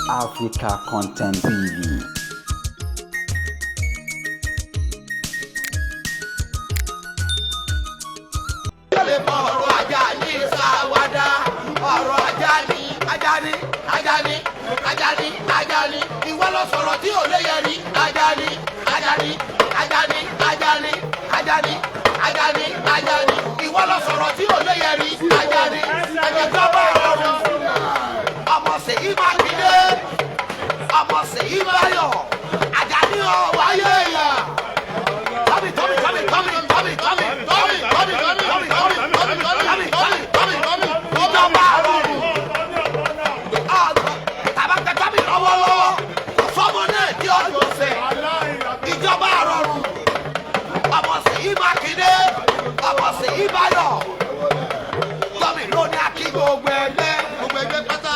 Africa Content TV. Ajani, ìwọ ló sọ̀rọ̀ tí ò lè yẹri. Ajani, ìwọ ló sọ̀rọ̀ tí ò lè yẹri. Ajani, ìjọba ọ̀run. Ọmọ Ṣèyí Mákindé, ọmọ Ṣèyí Báyọ̀, Ajani ọ̀ wáyé yà. Tọ́mì. Ìjọba ọ̀run. Tàbí lọ́wọ́lọ́wọ́, fọ́mọ náà tí ó lò fẹ́. Ìjọba rọrùn. Ọmọ Ṣèyí Mákindé, ọmọ Ṣèyí Báyọ̀. Tọ́mì ló ní akí gbogbo ẹgbẹ́ pátá.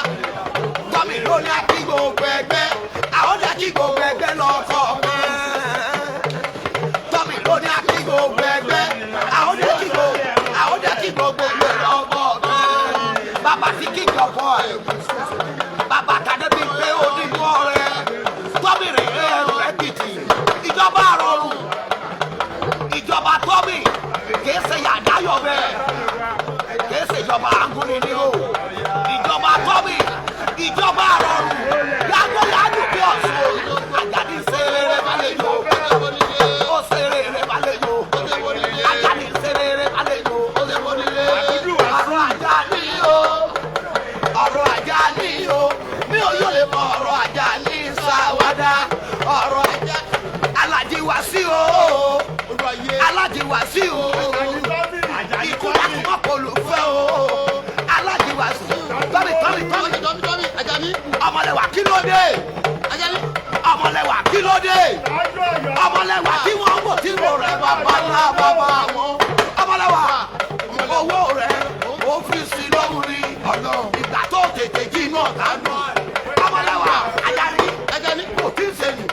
Tọ́mì ló ní akí gbogbo ẹgbẹ́. Àwọn ní akí gbogbo ẹgbẹ́ lọ́kọ̀. Tọ́mì ló ní akí gbogbo ẹgbẹ́. Àwọn ní akí gbogbo ẹgbẹ́ lọ́kọ̀. Bàbá ti kí ìjọba ẹ̀. Bàbá tàdé bí pé ó ní mọ́ rẹ̀. Tọ́mì rẹ̀ ẹ̀rù rẹ̀ bìtì. Ìjọba rọrùn. Ìjọba Tọ́mì kìí ṣe yàdáyọ̀ bẹ́ẹ̀. Kìí ṣe ìjọba àǹgúni ní o. Ìjọba Tọ́mì, ìjọba rọrùn. Yàgò yàdù bí ọ̀ṣun. Àjàdí ṣeré rẹ̀ balẹ̀ yó. Ó ṣeré rẹ̀ balẹ̀ yó. Àjàdí ṣeré rẹ̀ balẹ̀ yó. Ọ̀rọ̀ Àjàdí o. Ọ̀rọ̀ Àjàdí o. Mi ò yóò lè mọ ọ̀rọ̀ Àjàdí ṣàwádà. Ọ̀rọ̀ Àjàdí. Alájí Wàsíù o. Alájí Wàsíù o. Ìkúrakúmọ̀ kò lù fẹ́ o. Alájí Wàsíù. Tọ́mì. Àjàdí. Ọmọlẹ́wà kí ló dé? Àjàdí. Ọmọlẹ́wà kí ló dé? Ọmọlẹ́wà kí wọ́n mọ̀ tí mo rẹ̀ bàbá ńlá bàbá wọn. Ọmọlẹ́wà owó rẹ̀ ó fi sí lóhùn ní ọ̀nà ìgbà tó tètè jí náà dánú. Ọmọlẹ́wà Àjàdí kò tí ì sẹ́yìn.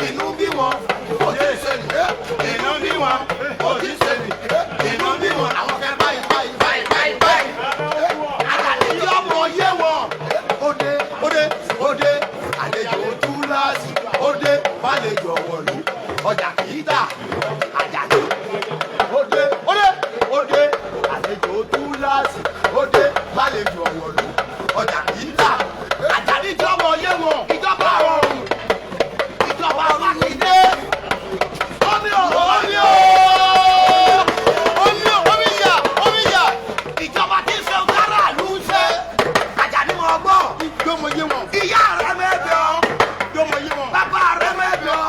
Inú bí wọn kò tí ì sẹ́yìn. Inú bí wọn kò tí ì sẹ́yìn. Inú bí wọn àwọn fẹ́ báyìí. Àjàdí tí ọmọ yé wọn. Òde àlejò ojú láàsì. Òde fàlejò wọ̀lú. Ọjà kìí tà. Àjàdí. Òde àlejò ojú láàsì. Òde fàlejò wọ̀lú. Ọjà kìí tà. Àjàdí tí ọmọ yé wọn. Ìjọba rọrùn. Ìjọba Mákindé. Omi yà. Ìjọba tí ń ṣe ọ̀gára ló ń ṣe. Àjàdí mọ̀ ọgbọ́n. Ìyá rẹ̀ mẹ́bẹ̀ ọ́. Bàbá rẹ̀ mẹ́bẹ̀ ọ́.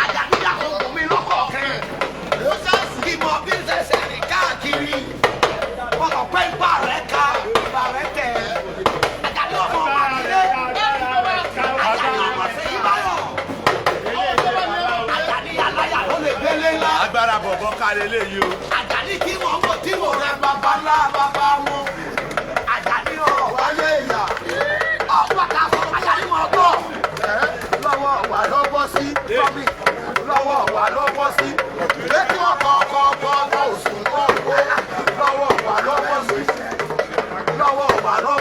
Àjàdí yàtọ̀ fún mi lọ́kọ̀ọ̀kan. Ìmọ̀ bí ń ṣẹ̀ṣẹ̀ rìn káàkiri. Wọ́n kọ̀ pé ìgbà rẹ̀ ká ìgbà rẹ̀ tẹ̀. Àjàdí ọmọ Mákindé. Àjàdí ọmọ Ṣèyí Báyọ̀. Àjàdí aláyà ló lè gbélé ńlá. Agbára bọ̀bọ̀ kárí eléyìí o. Àjàdí kí wọ́n mọ̀ tí mo rẹ̀ bàbá ńlá bàbá wọn. Àjàdí ọ̀rọ̀ wáyé ìyá. Ọ̀pọ̀ ká sọ Àjàdí mọ̀ gbọ́. Lọ́wọ́ wà ló bọ́ sí. Tọ́mì lọ́wọ́ wà ló bọ́ sí. Létí wọn kọ̀ọ̀kọ̀ ọmọ òsùn náà kó. Lọ́wọ́ wà ló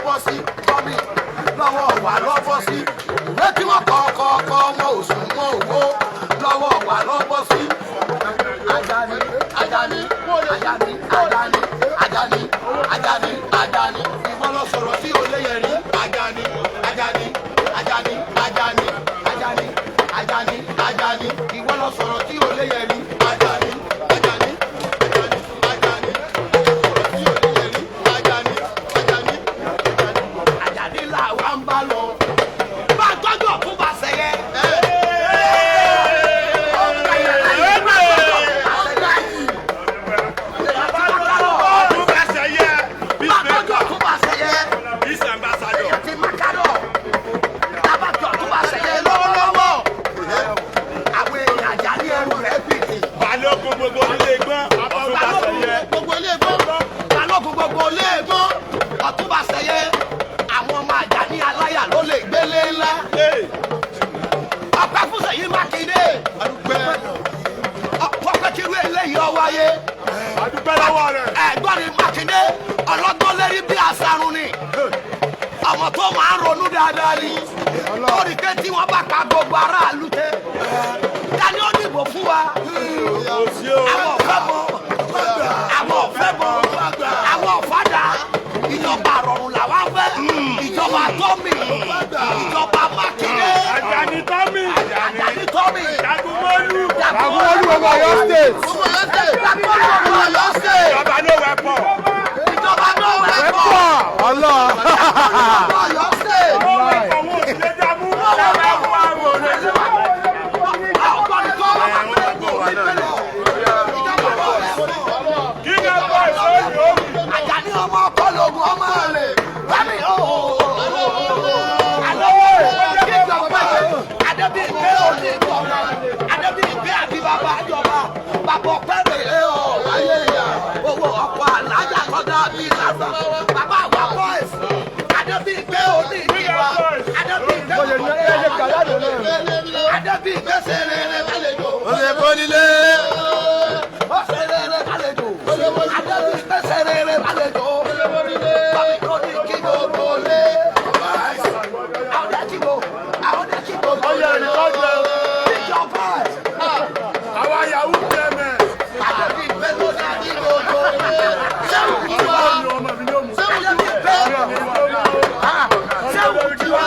bọ́ sí. Tọ́mì lọ́wọ́ wà ló bọ́ sí. Létí wọn kọ̀ọ̀kọ̀ ọmọ òsùn náà kó. Lọ́wọ́ wà ló bọ́ sí. Àjàdí. Ìwọ ló sọ̀rọ̀ tí ò lè yẹrí. Àjàdí. Ìwọ ló sọ̀rọ̀ tí ò lè yẹrí. Àjàdí. Àjàdí làwa ń bá lọ. Bá a tọ́jú ọ̀kú bá ṣẹyẹ. Ọ̀túnba Ṣẹ̀yẹ àwọn ọmọ Àjàdí aláyà ló lè gbélé ńlá. Ọpẹ́ fún Ṣèyí Mákindé. Ọpẹ́ kí irú eléyìí ọ wáyé. Adúpẹ́ lọ́wọ́ rẹ̀. Ẹ̀gbọ́n ni Mákindé ọlọ́gbọ́n lérí bí àṣàrùn ni. Ọmọ tó máa ń ronú dáadáa ni lórí pé tí wọ́n bá ka gbogbo aráàlú tẹ́ dání ó dìbò fún wa àwọn ọ̀fẹ́ mọ́ àwọn ọ̀fẹ́ mọ́ àwọn ọ̀fadà ìjọba àrọ̀rùn làwọn fẹ́ ìjọba tọ́mì ìjọba mákindé Àjàní tọ́mì jagunmọ́lú ọmọ Ọ̀yọ́ state jagunmọ́lú ọmọ Ọ̀yọ́ state ìjọba ló wẹ̀ pọ̀ ìjọba náà wẹ̀ pọ̀ ọlọ́ ọmọ Ọ̀yọ́ state ọwọ́ òṣèlú jámú ẹ̀rọ ẹ̀kú àrùn òṣèlú ọgbọ́n tó wà kí ni ẹ̀kọ́ ìṣòro Àjàní ọmọ ọkọlógún ọmọ rẹ̀ bámi Adébíyìnké òní ìgbọ̀nà Adébíyìnké àti bàbá àjọba bàbá ọ̀pẹ̀rẹ̀ ayé ìyá owó ọkọ̀ alájà kọjá bí lásán bàbá àgbà boys Adébíyìnké òní ìgbà Adébíyìnké sèrèrè lálejò ó ṣe bó nílé ó sèrèrè lálejò Adébíyìnké sèrèrè lálejò bàbí kò ní kí gbogbo lé àwọn dẹ́kìgbò ọyọ ìtọ́jú ìjọba àwọn yahoo payment Adébíyìnké ló ní àdìgbòdo sẹ́wù tiwa ọmọ mi yóò mú Adébíyìnké sẹ́wù tiwa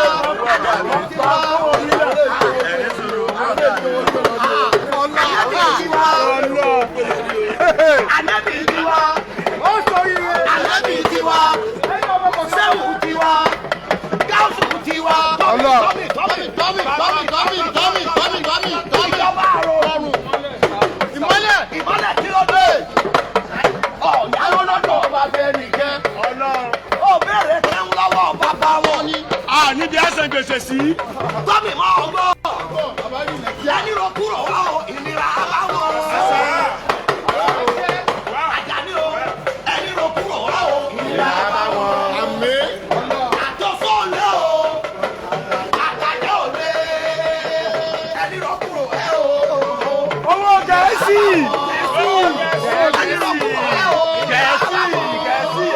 Ànábì tiwa Ànábì tiwa sẹ́wù tiwa gáúsù tiwa tọ́mì ìjọba àrùn ìmọ́lẹ̀ tí ó dé ọ̀yáwó lọ́dọ̀ ọba bẹ́ẹ̀ nìkẹ́ ó bẹ̀rẹ̀ tẹ́ ń lọ́wọ́ bàbá wọn ni níbi ẹsẹ̀ gbèsè sí tọ́mì mọ́ ọgbọ́ ẹni ro kúrò wá o ìnira àbáwọn Àjàní o ẹni ro kúrò wá o ìnira àbáwọn àtọ́fọ́ lé o àtàjẹ́ ò lé ẹni ro kúrò ẹ o owó gẹ̀ẹ́sì ẹni ro kúrò ẹ o gẹ̀ẹ́sì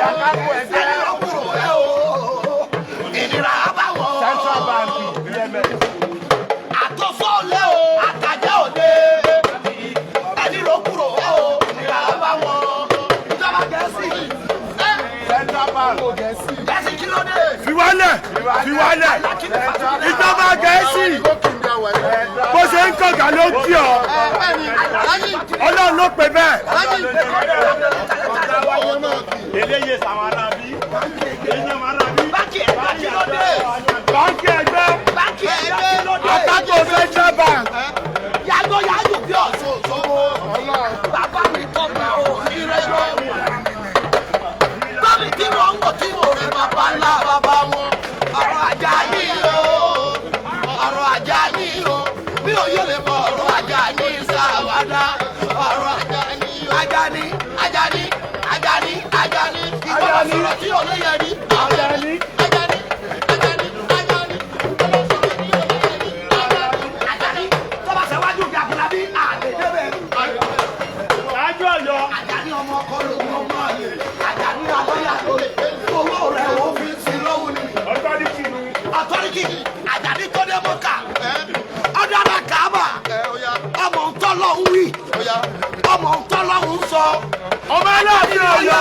àkápò ẹgbẹ́ ẹni ro kúrò ẹ o ìnira àbáwọn central bank PMS àtọ́fọ́ lé o àtàjẹ́ ò lé ẹni ro kúrò ẹ o ìnira àbáwọn ìjọba gẹ̀ẹ́sì central bank gẹ̀ẹ́sì kí ló dé fiwálẹ̀ ìjọba gẹ̀ẹ́sì bó ṣe ń kọ̀gà ló kí ọ ọlọ́run ló pè bẹ́ẹ̀. eléyè sàwọn arábí èèyàn arábí báńkì ẹgbẹ́ kí ló dé báńkì ẹgbẹ́ báńkì ẹgbẹ́ kí ló dé àtàkùn central bank yàgò bí ọ̀ṣun òṣogbo bàbá mi tọ́ mi ò ní rẹ́jọ́ bámi tí wọ́n ń wò tí mo rẹ̀ bàbá ńlá bàbá wọn ọ̀rọ̀ Àjàní o ọ̀rọ̀ Àjàní o bí òye lè mọ ọ̀rọ̀ Àjàní sáwádà ọ̀rọ̀ Àjàní ìgbọ́dọ̀ sọ̀rọ̀ tí ò lè yẹ ní Àjàní Àjàní tó bá ṣe wájú bí Àkànbí àdédébẹ̀ ṣáájú Ọ̀yọ́ Àjàní ọmọ ọkọ lòun ọmọ àlè Àjàní adọ́yà lórí owó rẹ̀ ó fi sí lọ́wọ́ ni ọ̀tọ́rìkì Àjàní tó dé mọ́kà ọdún àná kàábà ọmọ ntọ́lọ́hún wí ọmọ ntọ́lọ́hún sọ ọmọ Aláàfin Ọ̀yọ́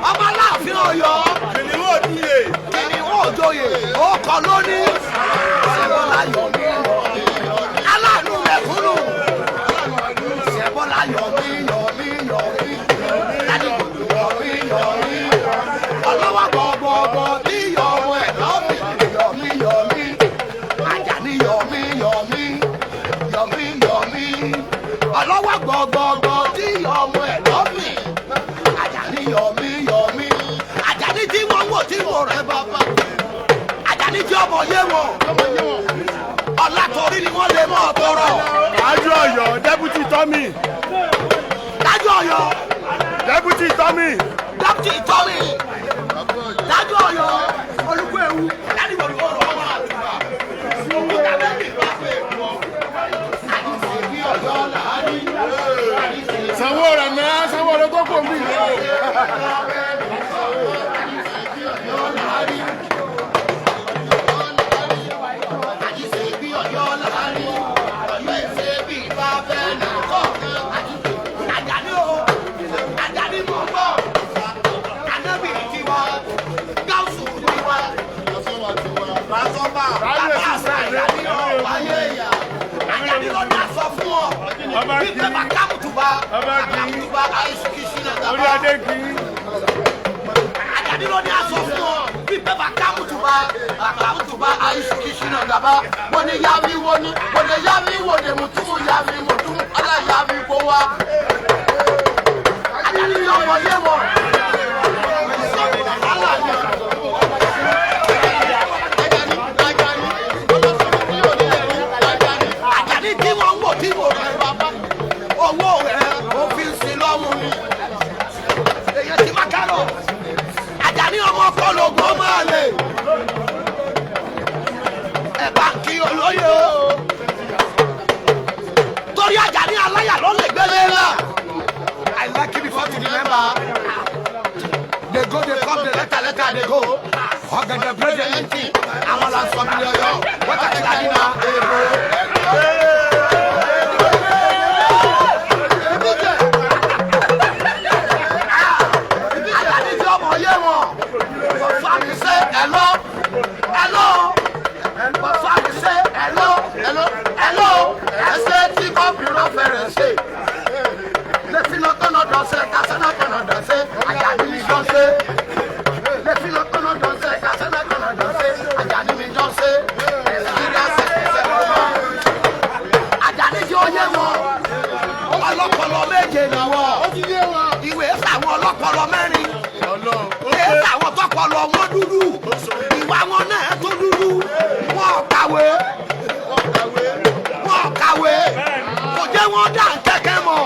ọmọ Aláàfin Ọ̀yọ́ kìnìún òdìyẹ kìnìún òjòyè ó kọ lónìí Ṣẹ̀bọ́lá Yọ̀mí aláàánú mẹ̀kúnnù Ṣẹ̀bọ́lá Yọ̀mí ọlọ́wọ́ gbọ̀gbọ̀gbọ̀ ní yọ̀mú ẹ̀ lọ́mí Yọ̀mí Àjàní Yọ̀mí ọlọ́wọ́ gbọ̀gbọ̀gbọ̀ ní yọ̀mú ẹ̀ lọ́mí Àjàní Yọ̀mí Àjàní tí wọ́n wò tí wò rẹ̀ bàbá Àjàní tí ọmọ yé wọn ọ̀la torí ni wọ́n lè mọ̀ tọrọ. ṣáájú Ọ̀yọ́ dẹ́bùtì tọ́mì dájú Ọ̀yọ́ dẹ́bùtì tọ́mì dájú ìtọ́rì dájú Ọ̀yọ́ olùkọ́ ewu láti wọ̀lú ọ̀rọ̀ ọmọ àdúrà owó tàbí ìgbà pé wọ́n àdìsí bí Ọ̀yọ́ làárí. sanwó rẹ̀ náà sanwó rẹ̀ tó kò mí. Ajani ló ní aṣọ fún ọ bí pẹ́pà kámùtùbá àìsùkìṣìnà gàbá mo ní yàrá ìwọ ni mo ní yàrá ìwọ ni mo tún yàrá ìwọ tún aláyàrá ìwọ wa. Ajani ní ọmọ yé wọn. Ajani tí wọ́n ń wò tí wò rẹ̀ bàbá owó rẹ̀ ó fi ń sin lọ́wọ́ ni. Èyí ti máa kárọ̀. Ajani ọmọ kọlọ̀gbọ́n máa lè. Ẹ̀bá kí olóyè o. Torí Ajani aláyà ló lè gbélé náà. I like it before to remember. They go, they come, they letter, they go. Ọ̀gẹ̀dẹ̀ bread dey empty. Àwọn la sọ mi lọ́yọ̀. Wọ́n kàtí láti náà. Ajani tí ọmọ yé wọn. Bọ̀sọ́ àmì ṣe hello. Bọ̀sọ́ àmì ṣe hello. Ẹsẹ̀ tí kọ́mpìrọ̀ fẹ̀rẹ̀ ṣe. Lẹ́fí lọ́kànnà dọ̀sẹ̀, kásẹ̀ lọ́kànnà dọ̀sẹ̀, Ajani mi dọ̀sẹ̀. Lẹ́fí lọ́kànnà dọ̀sẹ̀, kásẹ̀ lọ́kànnà dọ̀sẹ̀, Ajani mi dọ̀sẹ̀. Ajani tí ó yé wọn. Ọlọ́pọlọ méje ni wọ́n. Ìwé sàwọn ọlọ́pọlọ mẹ́rin. Ìwé sàwọn tọpọlọ wọn dúdú. Ìwà wọn náà tó dúdú. Wọ́n kàwé. Kò jẹ́ wọn dá kẹ́kẹ́ mọ̀.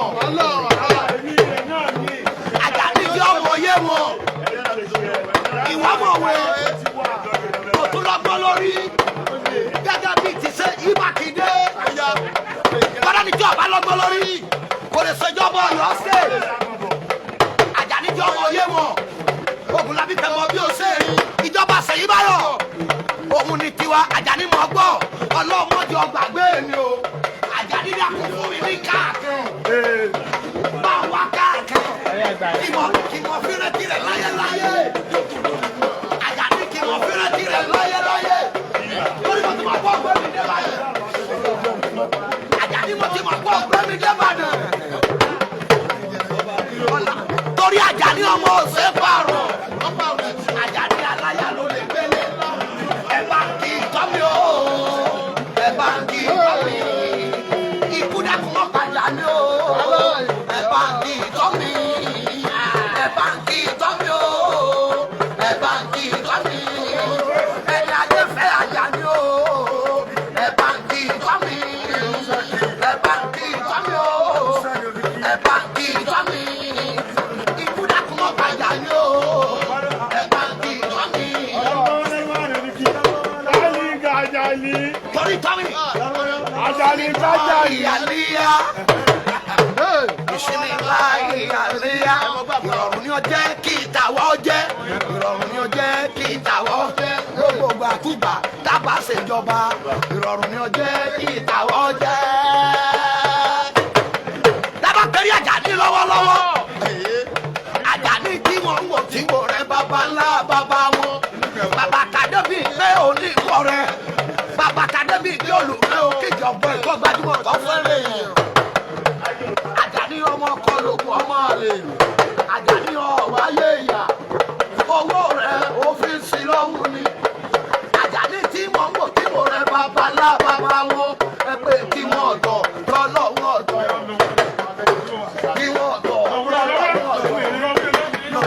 Ajani tí ọmọ yé wọn. Ìwà mọ̀wé. Kò tún lọ́gbọ́n lórí. Gẹ́gẹ́ bí ti ṣe ìbákidé. Bọ́dá ni tí ọba lọ́gbọ́n lórí. Kò lè ṣèjọba Ọ̀yọ́ ṣe. Ajani tí ọmọ yé wọn. Ògùnlábí tẹ̀mọ́ bí ó ṣe rí. Ìjọba ṣèyí báyọ̀. Òun ni tiwa Ajani mọ̀ gbọ́. Ọlọ́mọdé ọgbàgbé mi o. Ajani dàkú fún mi ní káàkiri. Bá wa káàkiri. Kí wọ́n fi rántí rẹ̀ láyéláyé. Ajani kí wọ́n fi rántí rẹ̀ láyéláyé. Torí mo ti máa gbọ́ ọgbẹ́ mi dé báyìí. Ajani mo ti máa gbọ́ ọgbẹ́ mi dé báyìí. Torí Ajani ọmọ òsè pààrọ̀. Ajani aláyà ló lè gbélé. Ẹ bá kí tọ́ mi o. Ẹ bá kí tọ́ mi. Ikú dàkú mọ́ Ajani o. Ẹ bá kí tọ́ mi. Ẹ bá kí tọ́ mi o. Ẹ bá kí tọ́ mi. Ẹni ayé fẹ́ Ajani o. Ẹ bá kí tọ́ mi. Ẹ bá kí tọ́ mi o. Ẹ bá kí tọ́ mi. Ikú dàkú mọ́ Ajani o. Ẹ bá kí tọ́ mi. Torí tọ́ mi. Ajani kájà Ìyàlíyá. Ìsinmi ńlá ìyàlíyá. Ìrọ̀rùn ni ó jẹ́ kí ìtàwọ́ jẹ́. Ìrọ̀rùn ni ó jẹ́ kí ìtàwọ́ jẹ́. Gbogbo àkúgbà tábà ṣèjọba. Ìrọ̀rùn ni ó jẹ́ kí ìtàwọ́ jẹ́. Dábàá pẹ̀lú Ajani lọ́wọ́lọ́wọ́. Ajani tí wọ́n ń wò tí wò rẹ̀ bàbá ńlá bàbá wọn. Bàbá kàdé bíi pé òní kọ rẹ̀. Bàbá kàdé bíi pé olùfẹ́ o kéjì ọ̀gbọ́n ẹ̀kọ́ gbajúmọ̀ tó fẹ́rẹ̀ yẹn. Ajani ọmọ kọlùkù ọmọ àlè. Ajani ọ̀wá yé ìyá. Owó rẹ̀ ó fi ń sin lọ́wọ́ ni. Ajani tí wọ́n ń wò tí wò rẹ̀ bàbá ńlá bàbá wọn. Ẹ pé kí wọ́n ọ̀dọ̀ lọ́lọ́wọ́ ọ̀dọ̀. Kí wọ́n ọ̀dọ̀ lọ́lọ́wọ́ ọ̀dọ̀.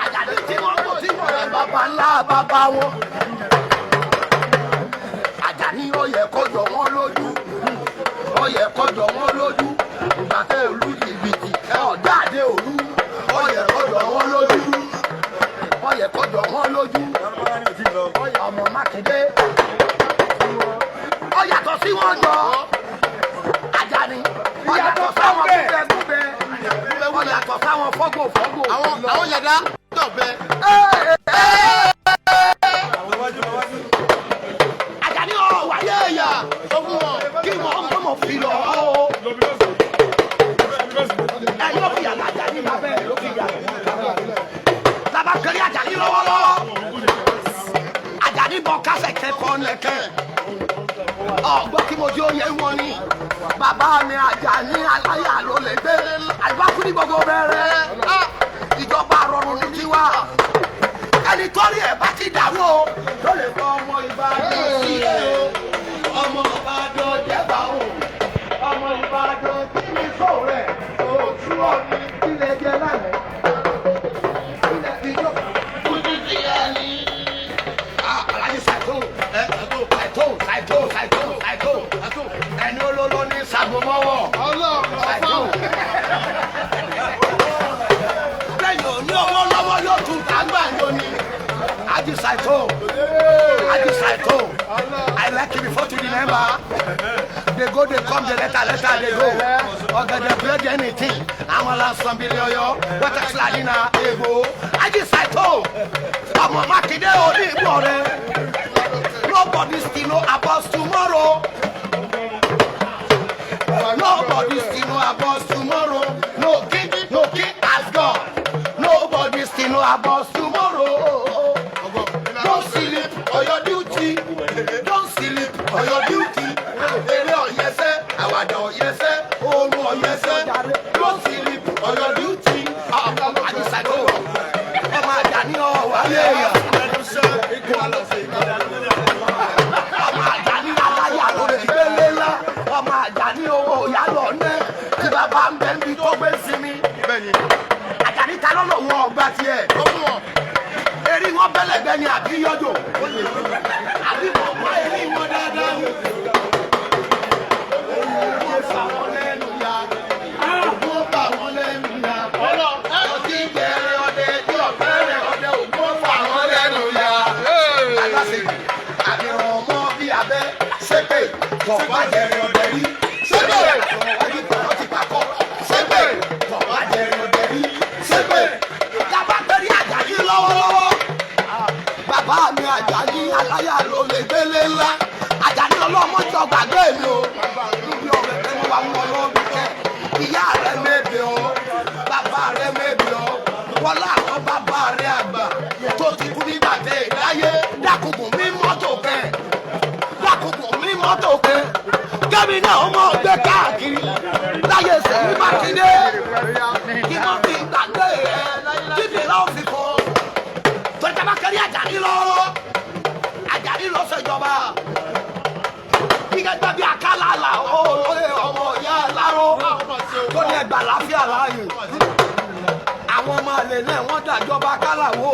Ajani tí wọ́n kò tí wọ́n rẹ̀ bàbá ńlá bàbá wọn. Ajani ó yẹ kó jọ wọ́n lójú. Ó yẹ kó jọ wọ́n lójú. Ìgbà tẹ òlu jìbìtì ẹ ọ̀dá àdé òlu. Ó yẹ kó jọ wọ́n lójú. Ó yẹ kó jọ wọ́n lójú. Ọmọ Mákindé. Ó yàtọ̀ sí wọn jọ. Ajani. Ó yàtọ̀ sáwọn gúbẹ. Ó yàtọ̀ sáwọn fọ́gò. àwọn yàrá dọ̀bẹ. bàbá kiri Àjàní lọ́wọ́lọ́wọ́ Àjàní bọ̀ kásẹ̀ kẹ́kọ̀ọ́ nẹ̀kẹ́ ọgbọ́n kí mo jẹ́ oyè wọn ni bàbá mi Àjàní aláyà ló lè gbé àgbákú ní gbogbo bẹ̀rẹ̀ ìjọba rọrùn ní tiwa ẹni torí ẹ̀ bá ti dàrú o ló lè fọ ọmọ Ìbàdàn sí ẹ o ọmọ Ìbàdàn jẹba o ọmọ Ìbàdàn tí mi sọ rẹ òtú ọ̀nì ilé jẹ lánàá ilé ìjọ kùtù sí ẹ ní. Alájí ṣàìtò ẹni olóló ní sàgbọmọwọ ṣàìtò lẹ́yìn òní owó lọ́wọ́ yóò tún tàgbà lónìí. Aji Saito, I like it before to remember. They go, they come, they letter, they go. Or they play anything. I'm a last some billion, what a sladina, ego. Aji Saito, I'm a makide only more. Nobody still know about tomorrow. Nobody still know about tomorrow. No king has gone. Nobody still know about tomorrow. Don't sleep on your duty. Don't sleep on your duty. Yes, sir. Yes, sir. Oh, no, yes, sir. Don't sleep on your duty. I decide, oh, my Danny, oh, ọmọ Àjàní owó yálọ ní tí bàbá ń bẹ níbi tó gbé sí mi. Àjàní ta lọ́nà wọn ọgbà tiẹ̀. Eri wọn bẹ́lẹ̀gbẹ́ ni àbí yọjọ. Àbí wọn mọ eri wọn dáadáa ni. Wọ́n fà wọ́n lẹ́nu ya. Wọ́n fà wọ́n lẹ́nu ya. Ọtí bẹ̀rẹ̀ ọdẹ tí ọ̀bẹ̀rẹ̀ ọdẹ ògbó fà wọ́n lẹ́nu ya. Aláṣẹ́yìn àbẹ̀rẹ̀ ọmọ bíi abẹ́ ṣépè tọ̀pá jẹrẹ ọdẹ rí. Ṣépè ọdí tọ̀pọ̀ ti pàkọ́. Ṣépè tọ̀pá jẹrẹ ọdẹ rí. Ṣépè yàbá torí Àjàní lọ́wọ́lọ́wọ́. Bàbá mi Àjàní aláyà ló lè gbélé ńlá. Àjàní ọlọ́mọ jọ gbàgbé mi o. Níbi ọ̀rẹ́ tẹ́ mo wà mú ọlọ́ọ̀bì kẹ́. Ìyá rẹ̀ mébè o. Bàbá rẹ̀ mébè o. Wọ́n láwọn bàbá rẹ̀ àgbà tó ti kú nígbà tẹ̀ láyé. Dákùnkùn mi mọ́tò kẹ́. Dákùnkùn mi mọ́tò kẹ́. Kẹ́mi náà mọ̀ gbé káàkiri. Láyé Sẹ̀mí Mákindé. Kí wọ́n fi gbàgbé ẹ̀ kíbi lọ́ọ́ fi kọ́. Tọ́jà bá kẹ́rí Àjàní lọ́wọ́. Àjàní ló ṣèjọba. Gẹ́gẹ́ bí akálàlà olóyè ọmọ ìyá aláró tó ní ẹgbà láfíà láàyè. Àwọn ọmọ àlè náà wọ́n dàjọba kálàwó.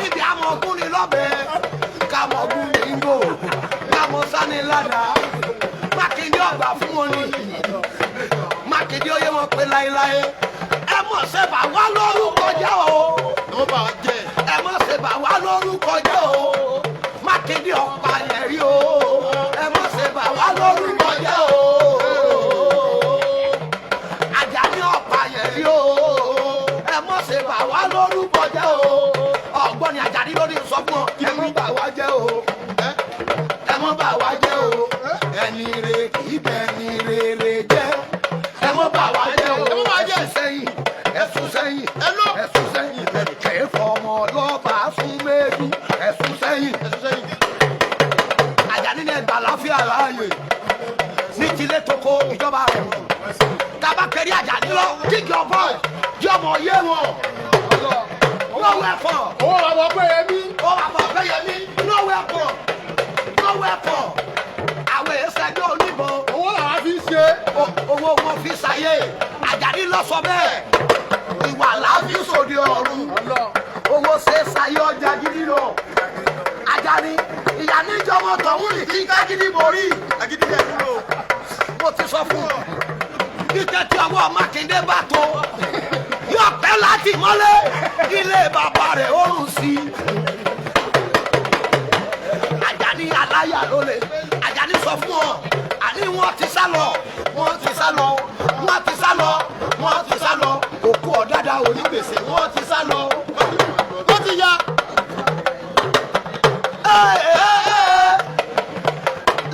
Níbi àmọ́ ọgún ni lọ́bẹ̀, kàmọ́ ọgún ni ń gò, kàmọ́ sani ládàá. Mákindé ọgbà fún wọn ni. Mákindé ó yẹ wọn pé láéláé. Ẹ mọ̀ ṣe bà wá lórúkọ jẹ́ o. Ẹ mọ̀ ṣe bà wá lórúkọ jẹ́ o. Mákindé ọ̀pá yẹn rí o. Ẹ mọ̀ ṣe bà wá lórúkọ jẹ́ o. Àjàní ọ̀pá yẹn rí o. Ẹ mọ̀ ṣe bà wá lórúkọ jẹ́ o. Ọ̀gbọ́n ni Àjàní lórí sọ fún ọ. Ẹ mọ̀ bà wá jẹ́ o. Ẹ mọ̀ bà wá jẹ́ o. Ẹni re kì í bẹ ni rere jẹ́. Ẹ mọ̀ bà wá jẹ́ o. Ẹ mọ̀ bà jẹ́ sẹ́yìn. Ẹ̀sùn sẹ́yìn. Ẹ̀sùn sẹ́yìn. Kẹ̀kẹ́ fọmọ lọ́ba fún méjì. Ẹ̀sùn sẹ́yìn. Àjàní ní ẹgbàá láfíà láàyè. Ní tilé toko ìjọba rẹ̀. Tàbá kẹrí Àjàní lọ. Jíjì ọ̀bọ jẹ́ ọmọ yé wọn. No weapon. Owó bàbá Péyẹmí. Owó bàbá Péyẹmí. No weapon. No weapon. Àwọn èsèjọ́ oníbọn. Owó làwọn fi ń ṣe. Owó wọn fi ṣayé. Àjàní lọ sọ bẹ́ẹ̀. Ìwà láàfin sòdì ọ̀run. Owó ṣe ṣayé ọjà gidi lọ. Àjàní ìyá níjọmọ tọ̀hún ní kí kágídí borí. Àgídí yẹn dúró. Mo ti sọ fún ọ. Kíkẹ́ tí ọwọ́ Mákindé bá tó. Yóò pẹ́ láti mọ́lé. Ilé bàbá rẹ̀ ó rùn sí. Àjàní aláyà ló lè. Àjàní sọ fún ọ. Àní wọ́n ti sá lọ. Wọ́n ti sá lọ. Wọ́n ti sá lọ. Wọ́n ti sá lọ. Òkú ọ̀dàdà onígbèsè. Wọ́n ti sá lọ. Wọ́n ti ya.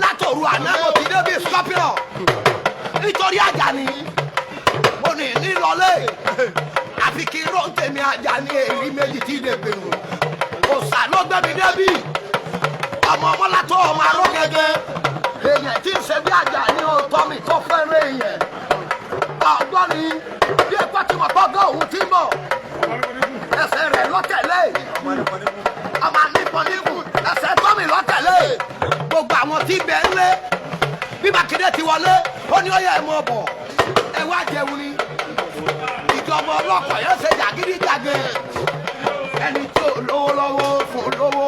Látòru àná mo ti débi scorpion. Nítorí Àjàní mo ní nílọlé. Àfi kí rò tèmi ajá ní èrí méjì tí lè bèrò òsà ló gbé mi débi ọmọ ọmọlátọ ọmọ arọ gẹ́gẹ́ èèyàn tí ń ṣe bí ajá ní ọ̀tọ̀ mi tó fẹ́ràn èèyàn ọgbọ́n ni bí ẹ̀pẹ́ tí mo gbọ́gọ́ òun ti mọ̀ ẹsẹ̀ rẹ̀ lọ́tẹ̀lé ọmọ nípọn nípò ẹsẹ̀ tọ́mì lọ́tẹ̀lé gbogbo àwọn tí bẹ̀ ń lé bí Mákindé ti wọlé ó ní ó yẹ ẹ mọ̀ bọ̀ ẹ wá jẹun ni ìjọba ọlọ́pàá yẹn ṣe jàgídíjàgẹ ẹni tí ò lówó lọ́wọ́ fún lówó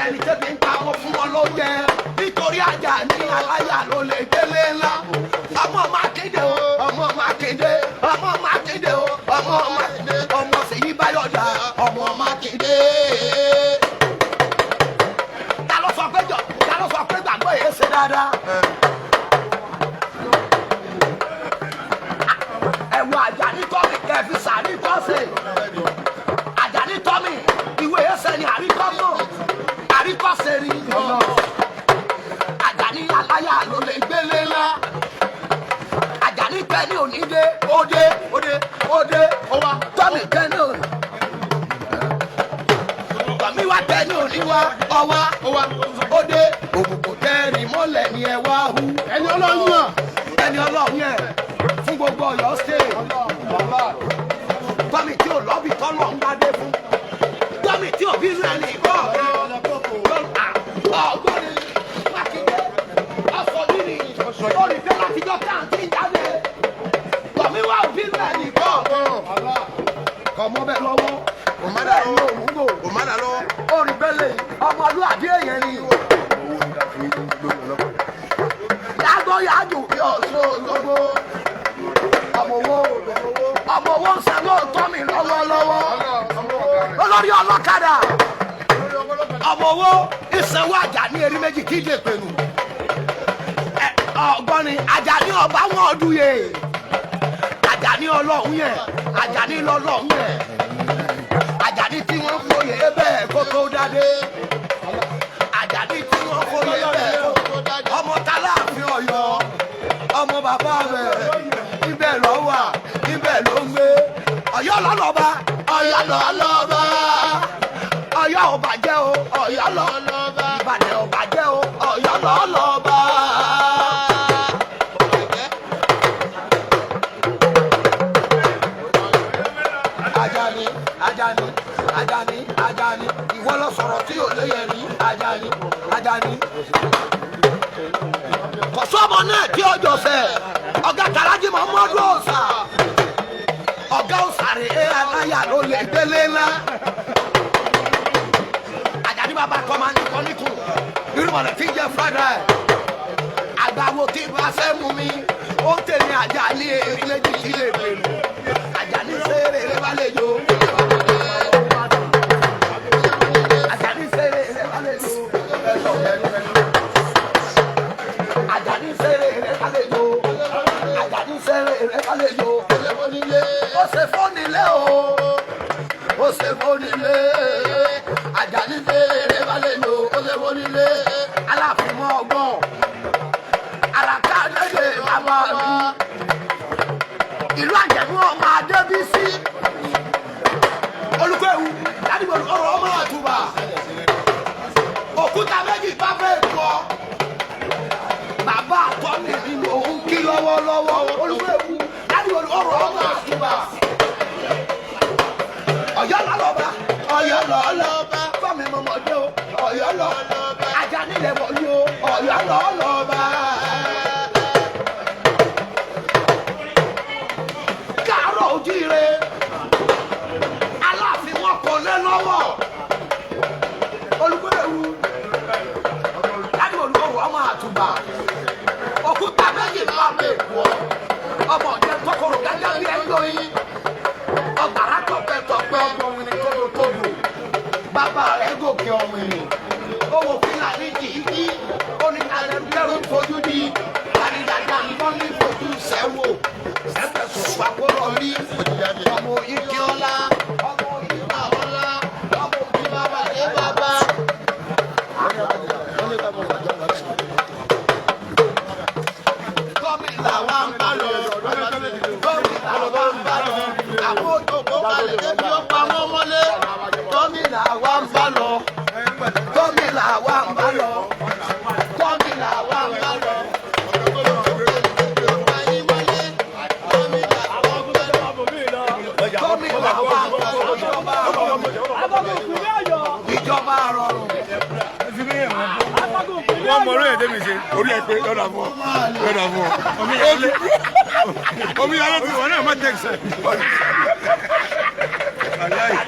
ẹni tí fi ń pa wọn fún wọn ló jẹ nítorí ajá ní aláyà ló lè délé ńlá ọmọ Mákindé o ọmọ Mákindé ọmọ Mákindé o ọmọ Mákindé ọmọ Ṣèyí Báyọ̀dá ọmọ Mákindé. ta ló sọ pé gbàgbọ́ yẹn ṣe dáadáa. ẹ̀wọ̀n Àjàní tọ́mì kẹfì sàrí tọ́sẹ̀ Àjàní tọ́mì ìwé ẹsẹ̀ ni àríkọ́sẹ̀ rí ọ̀nà Àjàní aláyà ló lè gbélé ńlá Àjàní tẹ́ni òní dé òde tọ́mì tẹ́ni òní tọ́mì wá tẹ́ni òní wá ọwá òde òbùkù tẹ́ni mọ́lẹ̀ ni ẹ wá hu ẹni ọlọ́run yẹn fún gbogbo Ọ̀yọ́ state tọ́mì tí ò lọ́bì tọ́lọ̀ ń gbádé fún tọ́mì tí ò bí rẹ̀ ní ìbọ̀ ọ̀gbọ́n Mákindé ọ̀sọ̀ nínú lórí pé látijọ́ tá à ń tí jáde tọ́mì wà òbí rẹ̀ ní ìbọ̀ kọ̀mọ́ bẹ́ẹ̀ lọ́wọ́ bẹ́ẹ̀ ni òwúgbò orí bẹ́lẹ̀ ọmọlúwàbí èèyàn ni yàgò yàjò kí ọ̀ṣọ́ gbogbo ọmọ owó ń sanwó tọ́mì lọ́wọ́lọ́wọ́ olórí ọlọ́kadà ọmọ owó ìsanwó Àjàní erí méjì kí dè pẹ̀lú ọgbọ́ni Àjàní ọba wọn ọdún yẹ Àjàní ọlọ́run yẹn Àjàní lọ́lọ́run yẹn Àjàní tí wọ́n fòye bẹ́ẹ̀ kó tó dáadé Àjàní tí wọ́n fòye bẹ́ẹ̀ ọmọ Aláàfin Ọ̀yọ́ ọmọ bàbá rẹ̀ ibẹ̀ ló wà ibẹ̀ ló ń gbé Ọ̀yọ́ lọ́lọ́ba Ọ̀yọ́ lọ́lọ́ba Ọ̀yọ́ ò bàjẹ́ o Ọ̀yọ́ lọ́lọ́ba Ìbàdàn ò bàjẹ́ o Ọ̀yọ́ lọ́lọ́ba. Àjàní ìwọ lọ sọ̀rọ̀ tí ò léyẹ ní Àjàní kọ̀sọ́mọ náà tí ọjọ́ sẹ́ ọ̀gá Kàlájì Muhammadu ọ̀sà ọ̀gá ọ̀sàrè aláyà ló lè délé ńlá Àjàní bàbá kọ́ máa ń kọ́ níkùn irúmọ̀lẹ̀ tí ń jẹ́ fúlàdà ẹ̀ àgbàwo tí bá fẹ́ mú mi ó ń tẹ̀lé Àjàní èrí méjì sí lè bèrè Àjàní sẹ́rẹ̀ rẹ̀ bá lè jó Àjàní sẹ́rẹ̀ rẹ̀ bá lè jó Àjàní sẹ́rẹ̀ rẹ̀ bá lè jó Àjàní sẹ́rẹ̀ rẹ̀ bá lè jó ó ṣe fónílé o ó ṣe fónílé Àjàní sẹ́rẹ̀ rẹ̀ bá lè jó ó ṣe fónílé Aláàfin mọ́ ọgbọ́n àràká lédè bàbá mi ìlú Àjẹ̀nú ọmọ Adébísí Olúkẹ́wu ládìgbò ọ̀rọ̀ ọmọ Àtùbà òkúta méjì bá fẹ́ kọ́ bàbá àtọ́ni nínú òun kí lọ́wọ́lọ́wọ́ Olúkẹ́wu ládìgbò ọ̀rọ̀ ọmọ Àtùbà Ọ̀yọ́ lọ́lọ́ba Ọ̀yọ́ lọ́lọ́ba fọ́ọ̀mù mọ́mọ́dé o Ọ̀yọ́ lọ́lọ́ba Àjàní lẹ́wọ̀ yó Ọ̀yọ́ lọ́lọ́ba. Káàárọ̀ ojíire Aláàfin wọn kò lé lọ́wọ́ Olúkẹ́wu ládìgbò ọ̀rọ̀ ọmọ Àtùbà òkúta méjì lọ́wọ́ èkó ọmọ ọ̀jẹ̀ tọkọrọ gẹ́gẹ́ bí ẹgbẹ́ yín ọgbàrá tọpẹ́tọpẹ́ ọgbọ̀nwìn tóbótóbó bàbá rẹ̀ gòkè ọ̀wìn owó Fúlàní kìí oníkàlẹ́rú fojú di àrídàdà nìkan ní fojú sẹ́wò sẹ́fẹ̀sọ̀ pàkórọ̀ rí ọmọ ike ọlá ọmọ ìgbà ọlá ọmọ òbí bàbá ẹ bàbá. Gómìnà wa ń bá lọ gómìnà wa ń bá àwọn òjòkó kalẹ̀ débi ó pa wọ́n mọ́lé gómìnà wa ń bá lọ gómìnà wa ń bá lọ gómìnà wa ń bá lọ. Ìjọba rọrùn. Wọ́n mọ̀ orí ẹ̀dẹ́ mi ṣe orí ẹ̀ pé lọ́dà fún ọ. Omi yàrá ti wọ́n náà má tẹ̀sẹ̀. Number 1.